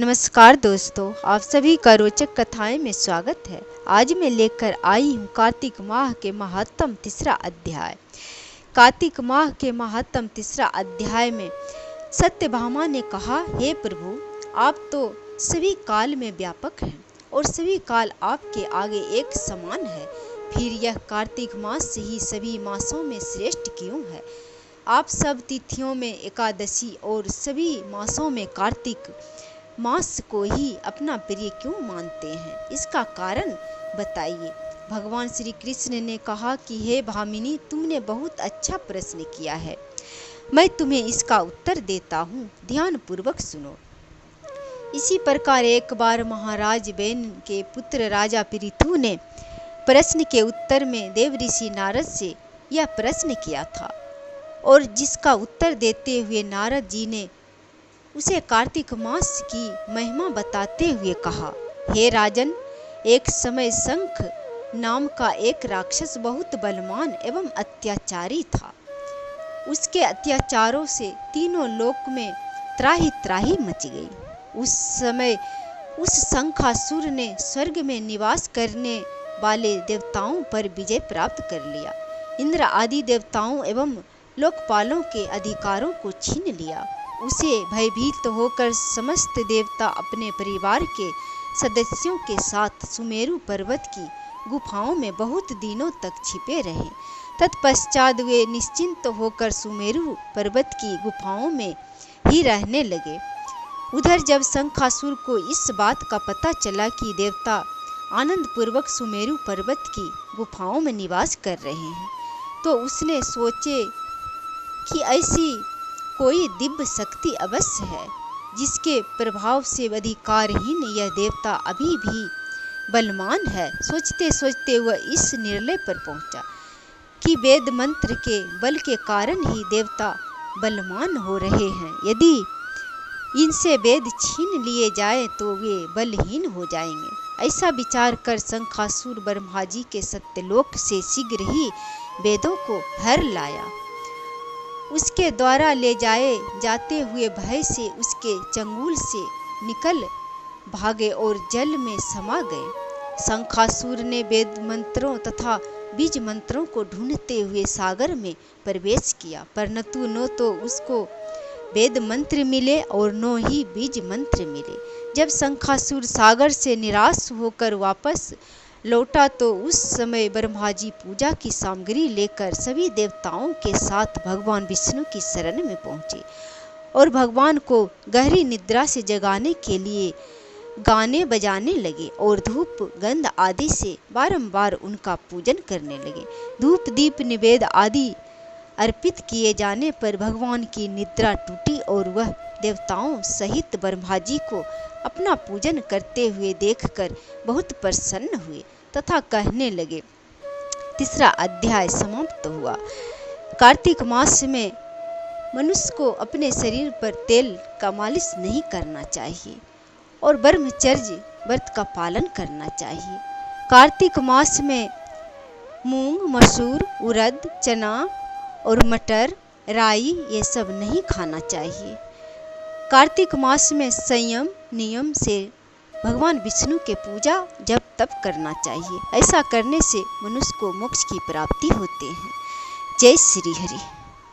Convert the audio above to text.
नमस्कार दोस्तों, आप सभी का रोचक कथाएं में स्वागत है। आज मैं लेकर आई हूँ कार्तिक माह के महत्तम तीसरा अध्याय। कार्तिक माह के महत्तम तीसरा अध्याय में सत्यभामा ने कहा, हे प्रभु, आप तो सभी काल में व्यापक हैं और सभी काल आपके आगे एक समान है। फिर यह कार्तिक मास ही सभी मासों में श्रेष्ठ क्यों है? आप सब तिथियों में एकादशी और सभी मासों में कार्तिक मास को ही अपना प्रिय क्यों मानते हैं? इसका कारण बताइए। भगवान श्री कृष्ण ने कहा कि हे भामिनी, तुमने बहुत अच्छा प्रश्न किया है। मैं तुम्हें इसका उत्तर देता हूँ, ध्यान पूर्वक सुनो। इसी प्रकार एक बार महाराज बेन के पुत्र राजा पृथु ने प्रश्न के उत्तर में देव ऋषि नारद से यह प्रश्न किया था और जिसका उत्तर देते हुए नारद जी ने उसे कार्तिक मास की महिमा बताते हुए कहा, हे राजन, एक समय शंख नाम का एक राक्षस बहुत बलवान एवं अत्याचारी था। उसके अत्याचारों से तीनों लोक में त्राही त्राही मच गई। उस समय उस शंखासुर ने स्वर्ग में निवास करने वाले देवताओं पर विजय प्राप्त कर लिया। इंद्र आदि देवताओं एवं लोकपालों के अधिकारों को छीन लिया। उसे भयभीत होकर समस्त देवता अपने परिवार के सदस्यों के साथ सुमेरु पर्वत की गुफाओं में बहुत दिनों तक छिपे रहे। तत्पश्चात वे निश्चिंत होकर सुमेरु पर्वत की गुफाओं में ही रहने लगे। उधर जब शंखासुर को इस बात का पता चला कि देवता आनंद पूर्वक सुमेरु पर्वत की गुफाओं में निवास कर रहे हैं, तो उसने सोचे कि ऐसी कोई दिव्य शक्ति अवश्य है जिसके प्रभाव से अधिकारहीन यह देवता अभी भी बलवान है। सोचते सोचते वह इस निर्णय पर पहुंचा कि वेद मंत्र के बल के कारण ही देवता बलवान हो रहे हैं। यदि इनसे वेद छीन लिए जाए तो वे बलहीन हो जाएंगे। ऐसा विचार कर शंखासुर ब्रह्मा जी के सत्यलोक से शीघ्र ही वेदों को हर लाया। उसके द्वारा ले जाते हुए भय से उसके चंगुल से निकल भागे और जल में समा गए। शंखासुर ने वेद मंत्रों तथा बीज मंत्रों को ढूंढते हुए सागर में प्रवेश किया, परंतु न तो उसको वेद मंत्र मिले और न ही बीज मंत्र मिले। जब शंखासुर सागर से निराश होकर वापस लौटा तो उस समय ब्रह्मा जी पूजा की सामग्री लेकर सभी देवताओं के साथ भगवान विष्णु की शरण में पहुंचे और भगवान को गहरी निद्रा से जगाने के लिए गाने बजाने लगे और धूप गंध आदि से बारंबार उनका पूजन करने लगे। धूप दीप निवेद आदि अर्पित किए जाने पर भगवान की निद्रा टूटी और वह देवताओं सहित ब्रह्मा जी को अपना पूजन करते हुए देखकर बहुत प्रसन्न हुए तथा कहने लगे। तीसरा अध्याय समाप्त हुआ। कार्तिक मास में मनुष्य को अपने शरीर पर तेल का मालिश नहीं करना चाहिए और ब्रह्मचर्य व्रत का पालन करना चाहिए। कार्तिक मास में मूंग, मसूर, उड़द, चना और मटर, राई ये सब नहीं खाना चाहिए। कार्तिक मास में संयम नियम से भगवान विष्णु के पूजा जप तप करना चाहिए। ऐसा करने से मनुष्य को मोक्ष की प्राप्ति होती है। जय श्री हरि।